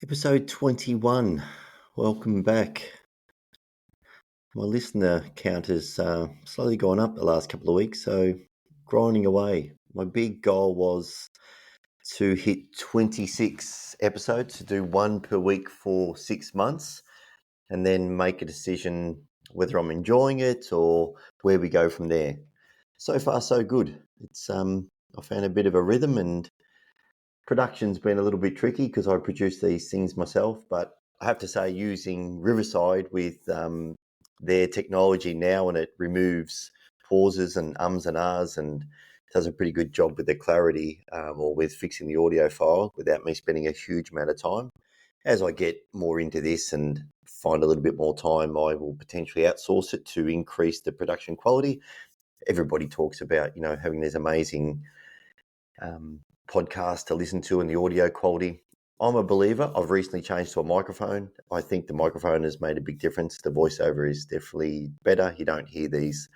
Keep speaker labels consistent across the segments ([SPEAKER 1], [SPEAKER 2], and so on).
[SPEAKER 1] Episode 21. Welcome back. My listener count has slowly gone up the last couple of weeks, so grinding away. My big goal was to hit 26 episodes, to do one per week for 6 months, and then make a decision whether I'm enjoying it or where we go from there. So far, so good. I found a bit of a rhythm, and production's been a little bit tricky because I produce these things myself, but I have to say, using Riverside with their technology now, and it removes pauses and ums and ahs and does a pretty good job with the clarity or with fixing the audio file without me spending a huge amount of time. As I get more into this and find a little bit more time, I will potentially outsource it to increase the production quality. Everybody talks about, having these amazing podcast to listen to and the audio quality. I'm a believer. I've recently changed to a microphone. I think the microphone has made a big difference. The voiceover is definitely better. You don't hear these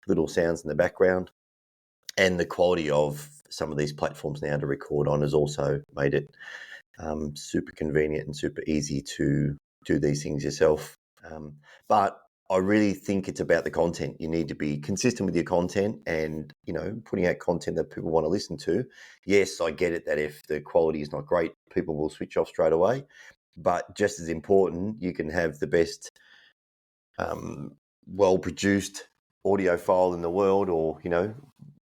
[SPEAKER 1] little sounds in the background. And the quality of some of these platforms now to record on has also made it super convenient and super easy to do these things yourself. But I really think it's about the content. You need to be consistent with your content and, putting out content that people want to listen to. Yes, I get it that if the quality is not great, people will switch off straight away. But just as important, you can have the best, well-produced audio file in the world or,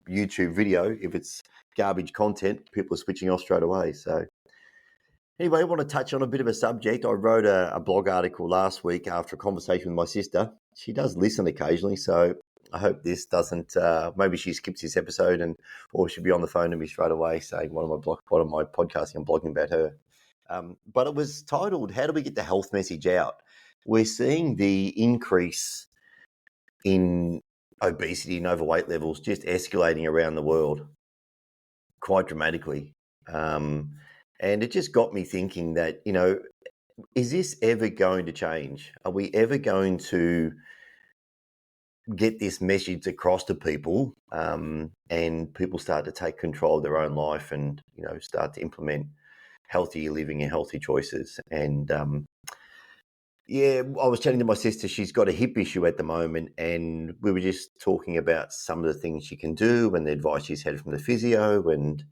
[SPEAKER 1] YouTube video. If it's garbage content, people are switching off straight away. So anyway, I want to touch on a bit of a subject. I wrote a blog article last week after a conversation with my sister. She does listen occasionally, so I hope this doesn't. Maybe she skips this episode, or she'll be on the phone to me straight away saying one of my podcasting and blogging about her. But it was titled "How do we get the health message out?" We're seeing the increase in obesity and overweight levels just escalating around the world quite dramatically. And it just got me thinking that, is this ever going to change? Are we ever going to get this message across to people and people start to take control of their own life and, start to implement healthy living and healthy choices? And I was chatting to my sister. She's got a hip issue at the moment, and we were just talking about some of the things she can do and the advice she's had from the physio. And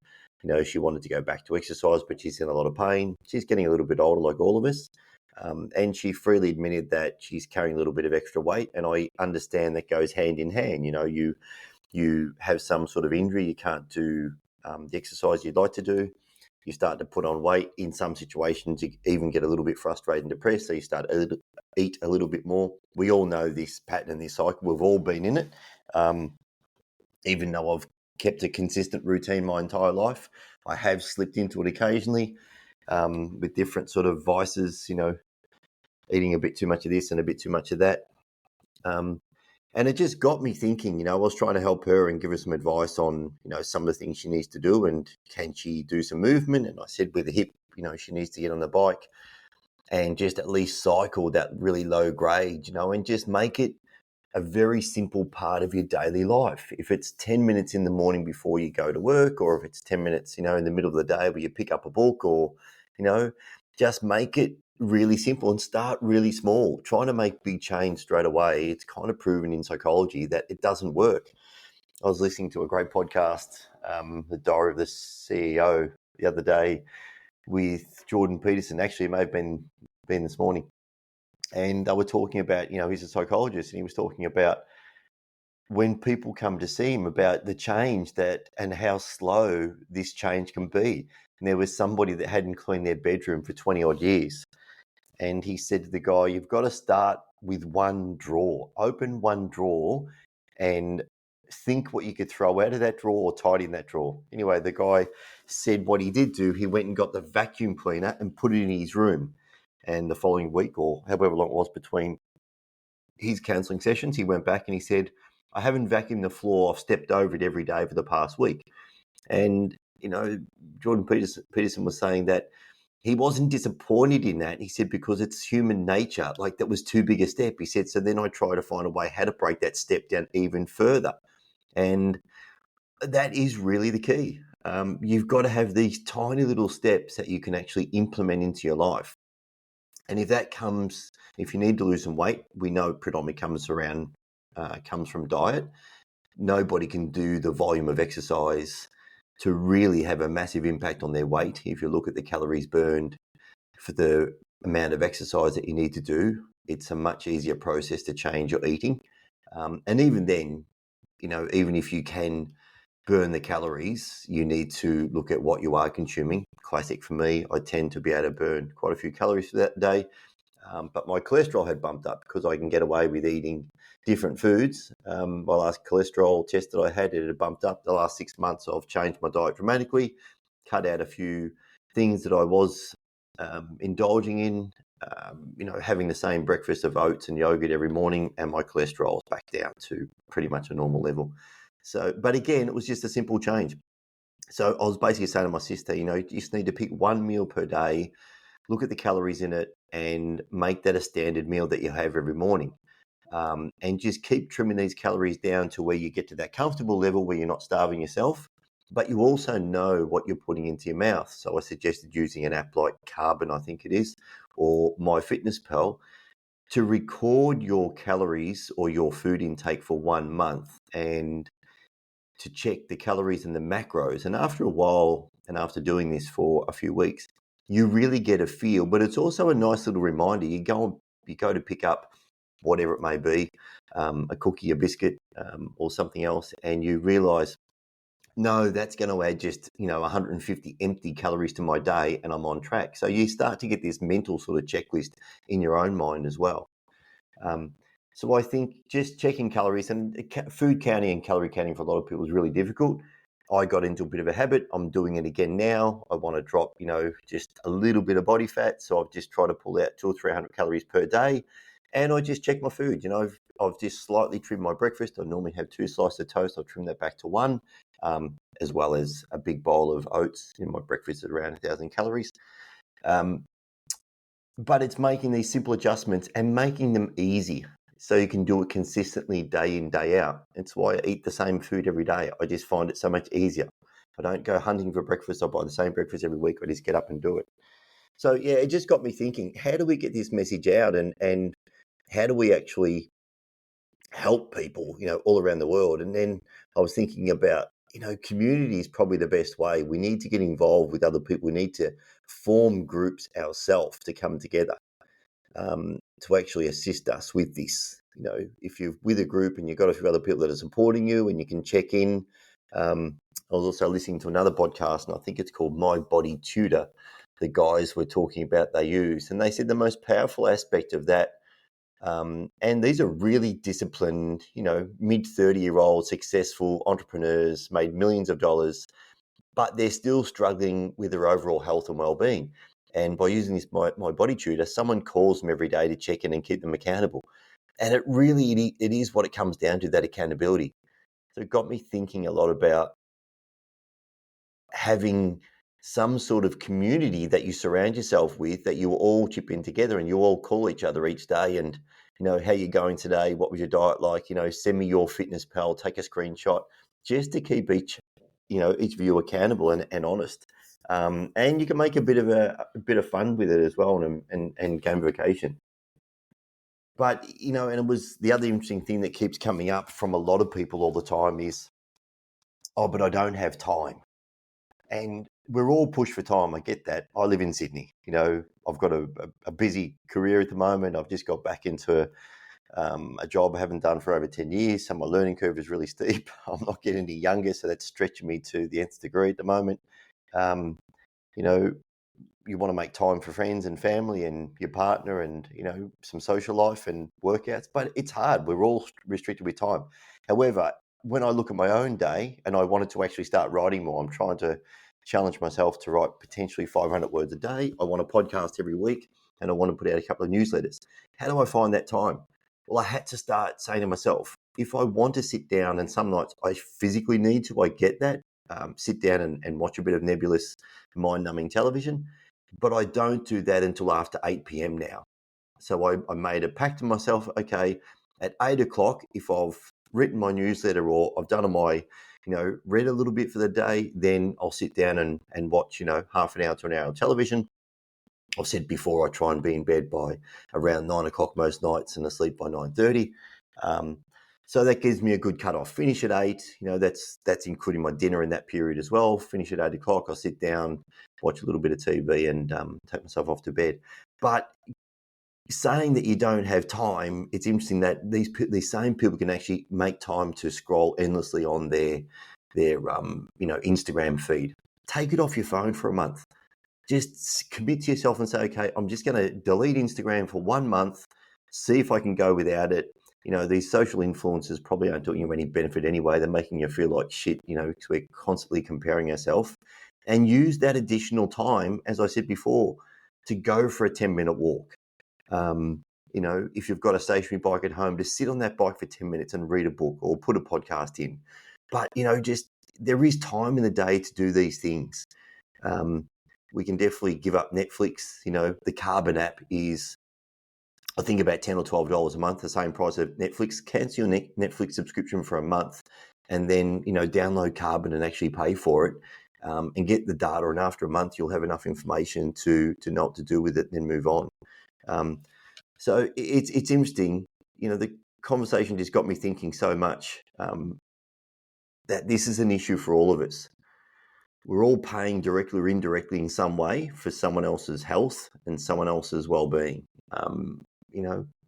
[SPEAKER 1] she wanted to go back to exercise, but she's in a lot of pain. She's getting a little bit older, like all of us. And she freely admitted that she's carrying a little bit of extra weight. And I understand that goes hand in hand. You have some sort of injury, you can't do the exercise you'd like to do. You start to put on weight. In some situations, you even get a little bit frustrated and depressed. So you start to eat a little bit more. We all know this pattern and this cycle. We've all been in it. Even though I've kept a consistent routine my entire life, I have slipped into it occasionally with different sort of vices, eating a bit too much of this and a bit too much of that. And it just got me thinking, I was trying to help her and give her some advice on, some of the things she needs to do and can she do some movement? And I said with the hip, she needs to get on the bike and just at least cycle that really low grade, and just make it a very simple part of your daily life. If it's 10 minutes in the morning before you go to work, or if it's 10 minutes, in the middle of the day where you pick up a book, or, just make it really simple and start really small. Trying to make big change straight away, it's kind of proven in psychology that it doesn't work. I was listening to a great podcast, The Diary of the CEO, the other day with Jordan Peterson. Actually, it may have been this morning. And they were talking about, he's a psychologist, and he was talking about when people come to see him about the change and how slow this change can be. And there was somebody that hadn't cleaned their bedroom for 20 odd years. And he said to the guy, you've got to start with one drawer. Open one drawer and think what you could throw out of that drawer or tidy in that drawer. Anyway, the guy said what he did do, he went and got the vacuum cleaner and put it in his room. And the following week, or however long it was between his counselling sessions, he went back and he said, I haven't vacuumed the floor. I've stepped over it every day for the past week. And, Jordan Peterson was saying that he wasn't disappointed in that. He said, because it's human nature, like that was too big a step. He said, so then I try to find a way how to break that step down even further. And that is really the key. You've got to have these tiny little steps that you can actually implement into your life. And if you need to lose some weight, we know it predominantly comes from diet. Nobody can do the volume of exercise to really have a massive impact on their weight. If you look at the calories burned for the amount of exercise that you need to do, it's a much easier process to change your eating. And even then, even if you can burn the calories, you need to look at what you are consuming. Classic for me, I tend to be able to burn quite a few calories for that day. But my cholesterol had bumped up because I can get away with eating different foods. My last cholesterol test that I had, it had bumped up. The last 6 months, I've changed my diet dramatically, cut out a few things that I was indulging in, having the same breakfast of oats and yogurt every morning, and my cholesterol is back down to pretty much a normal level. So, but again, it was just a simple change. So I was basically saying to my sister, you just need to pick one meal per day, look at the calories in it, and make that a standard meal that you have every morning. And just keep trimming these calories down to where you get to that comfortable level where you're not starving yourself, but you also know what you're putting into your mouth. So I suggested using an app like Carbon, I think it is, or MyFitnessPal, to record your calories or your food intake for 1 month and to check the calories and the macros. And after a while, and after doing this for a few weeks, you really get a feel. But it's also a nice little reminder. You go to pick up whatever it may be, a cookie, a biscuit, or something else, and you realize, no, that's going to add just 150 empty calories to my day, and I'm on track. So you start to get this mental sort of checklist in your own mind as well. So I think just checking calories and food counting and calorie counting for a lot of people is really difficult. I got into a bit of a habit. I'm doing it again now. I want to drop, just a little bit of body fat. So I've just tried to pull out 200 or 300 calories per day. And I just check my food. I've just slightly trimmed my breakfast. I normally have 2 slices of toast. I'll trim that back to 1, as well as a big bowl of oats. My breakfast is around 1,000 calories. But it's making these simple adjustments and making them easy so you can do it consistently day in, day out. It's why I eat the same food every day. I just find it so much easier. I don't go hunting for breakfast. I buy the same breakfast every week. I just get up and do it. So, yeah, it just got me thinking, how do we get this message out and how do we actually help people, all around the world? And then I was thinking about, community is probably the best way. We need to get involved with other people. We need to form groups ourselves to come together to actually assist us with this. If you're with a group and you've got a few other people that are supporting you and you can check in. I was also listening to another podcast, and I think it's called My Body Tutor. The guys were talking about they use, and they said the most powerful aspect of that, and these are really disciplined, mid 30-year-old successful entrepreneurs, made millions of dollars, but they're still struggling with their overall health and well-being. And by using this My Body Tutor, someone calls them every day to check in and keep them accountable. And it is what it comes down to, that accountability. So it got me thinking a lot about having some sort of community that you surround yourself with, that you all chip in together and you all call each other each day and, how you going today? What was your diet like? Send me your fitness pal, take a screenshot, just to keep each of you accountable and honest. And you can make a bit of fun with it as well, and gamification. But, and it was the other interesting thing that keeps coming up from a lot of people all the time is, oh, but I don't have time. And we're all pushed for time. I get that. I live in Sydney. I've got a busy career at the moment. I've just got back into a job I haven't done for over 10 years. So my learning curve is really steep. I'm not getting any younger, so that's stretching me to the nth degree at the moment. You want to make time for friends and family and your partner and, some social life and workouts, but it's hard. We're all restricted with time. However, when I look at my own day and I wanted to actually start writing more, I'm trying to challenge myself to write potentially 500 words a day. I want a podcast every week and I want to put out a couple of newsletters. How do I find that time? Well, I had to start saying to myself, if I want to sit down, and some nights I physically need to, I get that, sit down and watch a bit of nebulous, mind-numbing television, but I don't do that until after 8 p.m. now. So I made a pact to myself, okay, at 8 o'clock, if I've written my newsletter or I've done my, read a little bit for the day, then I'll sit down and watch, half an hour to an hour of television. I've said before, I try and be in bed by around 9 o'clock most nights and asleep by 9:30. So that gives me a good cut off. Finish at 8, that's including my dinner in that period as well. Finish at 8 o'clock, I sit down, watch a little bit of TV and take myself off to bed. But saying that you don't have time, it's interesting that these same people can actually make time to scroll endlessly on their Instagram feed. Take it off your phone for a month. Just commit to yourself and say, okay, I'm just going to delete Instagram for 1 month, see if I can go without it. These social influencers probably aren't doing you any benefit anyway. They're making you feel like shit, because we're constantly comparing ourselves. And use that additional time, as I said before, to go for a 10-minute walk. If you've got a stationary bike at home, to sit on that bike for 10 minutes and read a book or put a podcast in. But, just there is time in the day to do these things. We can definitely give up Netflix. The Carbon app is, I think, about $10 or $12 a month, the same price of Netflix. Cancel your Netflix subscription for a month and then, download Carbon and actually pay for it and get the data. And after a month, you'll have enough information to know what to do with it and then move on. So it's interesting. The conversation just got me thinking so much that this is an issue for all of us. We're all paying directly or indirectly in some way for someone else's health and someone else's well-being.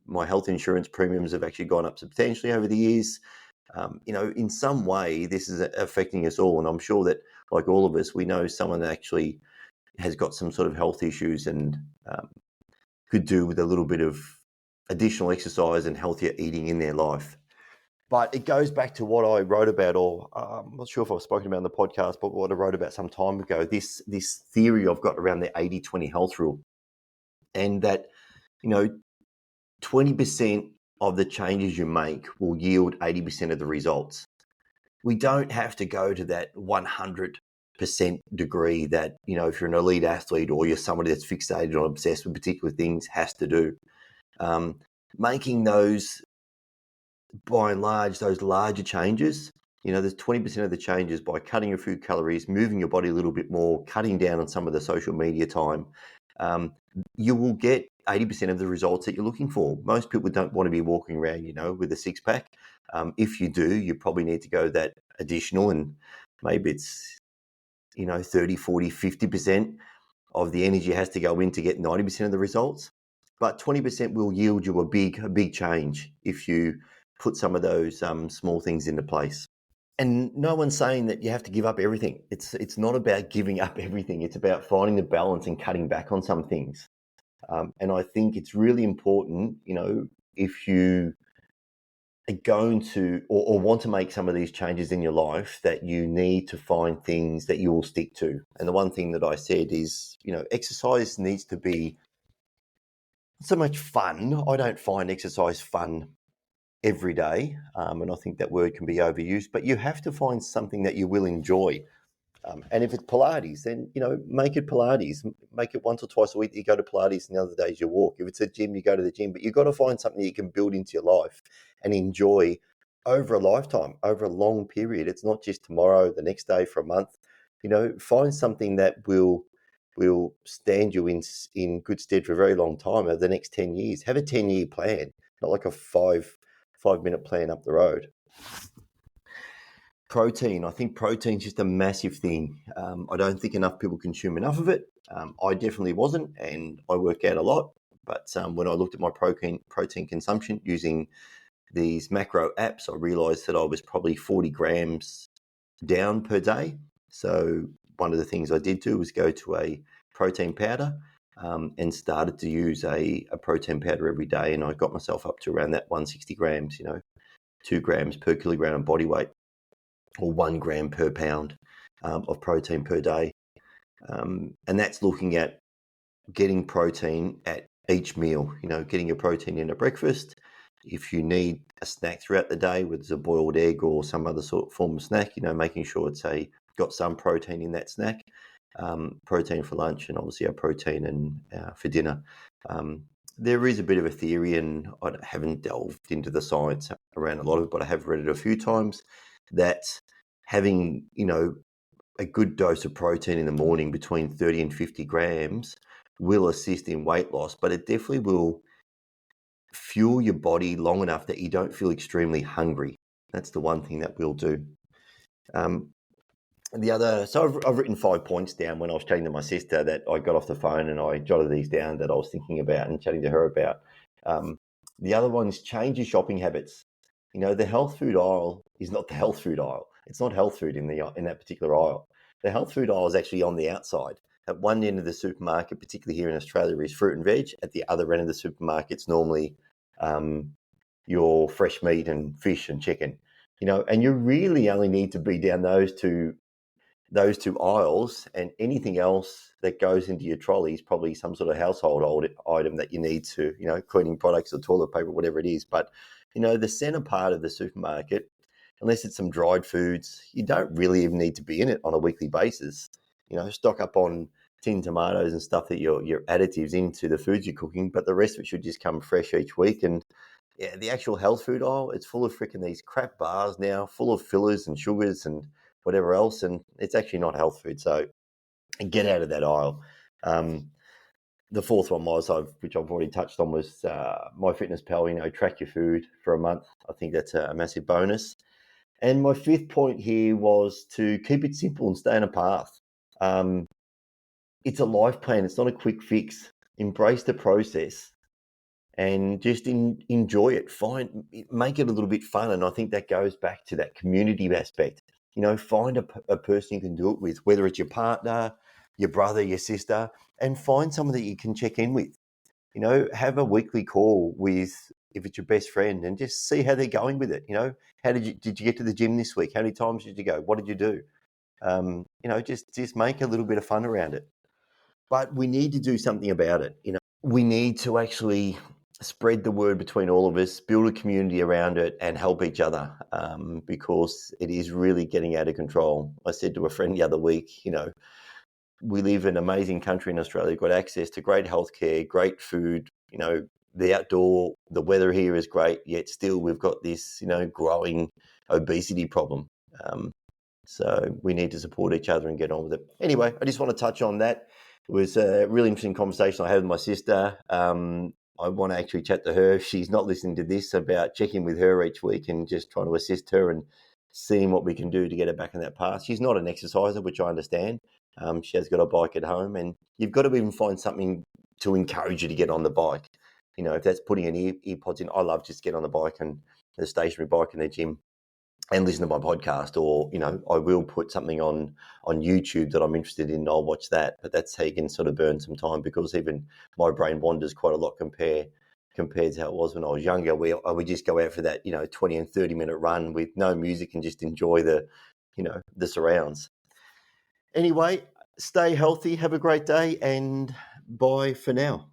[SPEAKER 1] My health insurance premiums have actually gone up substantially over the years. In some way, this is affecting us all. And I'm sure that, like all of us, we know someone that actually has got some sort of health issues and could do with a little bit of additional exercise and healthier eating in their life. But it goes back to what I wrote about, or I'm not sure if I've spoken about in the podcast, but what I wrote about some time ago, this theory I've got around the 80-20 health rule. And that, 20% of the changes you make will yield 80% of the results. We don't have to go to that 100% degree that, if you're an elite athlete or you're somebody that's fixated or obsessed with particular things, has to do. Making those, by and large, those larger changes, there's 20% of the changes by cutting your food calories, moving your body a little bit more, cutting down on some of the social media time, you will get 80% of the results that you're looking for. Most people don't want to be walking around, with a six pack. If you do, you probably need to go that additional, and maybe it's, 30, 40, 50% of the energy has to go in to get 90% of the results. But 20% will yield you a big change if you put some of those small things into place. And no one's saying that you have to give up everything. It's not about giving up everything. It's about finding the balance and cutting back on some things. And I think it's really important, if you are going to or want to make some of these changes in your life, that you need to find things that you will stick to. And the one thing that I said is, exercise needs to be so much fun. I don't find exercise fun every day, and I think that word can be overused, but you have to find something that you will enjoy. And if it's Pilates, then, make it Pilates. Make it once or twice a week that you go to Pilates and the other days you walk. If it's a gym, you go to the gym. But you've got to find something that you can build into your life and enjoy over a lifetime, over a long period. It's not just tomorrow, the next day, for a month. Find something that will stand you in good stead for a very long time over the next 10 years. Have a 10-year plan, not like a five-minute plan up the road. Protein. I think protein's just a massive thing. I don't think enough people consume enough of it. I definitely wasn't, and I work out a lot. But when I looked at my protein consumption using these macro apps, I realized that I was probably 40 grams down per day. So one of the things I did do was go to a protein powder and started to use a protein powder every day. And I got myself up to around that 160 grams, 2 grams per kilogram of body weight, or 1 gram per pound of protein per day. And that's looking at getting protein at each meal, getting your protein in at breakfast. If you need a snack throughout the day, whether it's a boiled egg or some other sort of form of snack, making sure it's got some protein in that snack, protein for lunch, and obviously a protein and for dinner. There is a bit of a theory, and I haven't delved into the science around a lot of it, but I have read it a few times, that having, a good dose of protein in the morning between 30 and 50 grams will assist in weight loss, but it definitely will fuel your body long enough that you don't feel extremely hungry. That's the one thing that will do. So I've written 5 points down when I was chatting to my sister that I got off the phone, and I jotted these down that I was thinking about and chatting to her about. The other one's change your shopping habits. The health food aisle is not the health food aisle. It's not health food in that particular aisle. The health food aisle is actually on the outside. At one end of the supermarket, particularly here in Australia, is fruit and veg. At the other end of the supermarket, it's normally your fresh meat and fish and chicken. And you really only need to be down those two aisles, and anything else that goes into your trolley is probably some sort of household item that you need to, cleaning products or toilet paper, whatever it is. But, the center part of the supermarket, unless it's some dried foods, you don't really even need to be in it on a weekly basis. Stock up on tinned tomatoes and stuff that your additives into the foods you're cooking, but the rest of it should just come fresh each week. And yeah, the actual health food aisle, it's full of freaking these crap bars now, full of fillers and sugars and whatever else, and it's actually not health food. So get out of that aisle. The fourth one which I've already touched on, was MyFitnessPal. Track your food for a month. I think that's a massive bonus. And my fifth point here was to keep it simple and stay on a path. It's a life plan. It's not a quick fix. Embrace the process and just enjoy it. Make it a little bit fun. And I think that goes back to that community aspect. Find a person you can do it with, whether it's your partner, your brother, your sister, and find someone that you can check in with. Have a weekly call with, if it's your best friend, and just see how they're going with it. How did you get to the gym this week? How many times did you go? What did you do? Just make a little bit of fun around it. But we need to do something about it. We need to actually spread the word between all of us, build a community around it, and help each other, because it is really getting out of control. I said to a friend the other week, we live in an amazing country in Australia. We've got access to great healthcare, great food, the outdoor, the weather here is great, yet still we've got this, growing obesity problem. So we need to support each other and get on with it. Anyway, I just want to touch on that. It was a really interesting conversation I had with my sister. I want to actually chat to her, if she's not listening to this, about checking with her each week and just trying to assist her and seeing what we can do to get her back in that path. She's not an exerciser, which I understand. She has got a bike at home, and you've got to even find something to encourage you to get on the bike. If that's putting an earpods in. I love just get on the bike and the stationary bike in the gym and listen to my podcast, or, I will put something on YouTube that I'm interested in. I'll watch that, but that's how you can sort of burn some time, because even my brain wanders quite a lot compared to how it was when I was younger, where I would just go out for that, 20 and 30-minute run with no music and just enjoy the surrounds. Anyway, stay healthy, have a great day, and bye for now.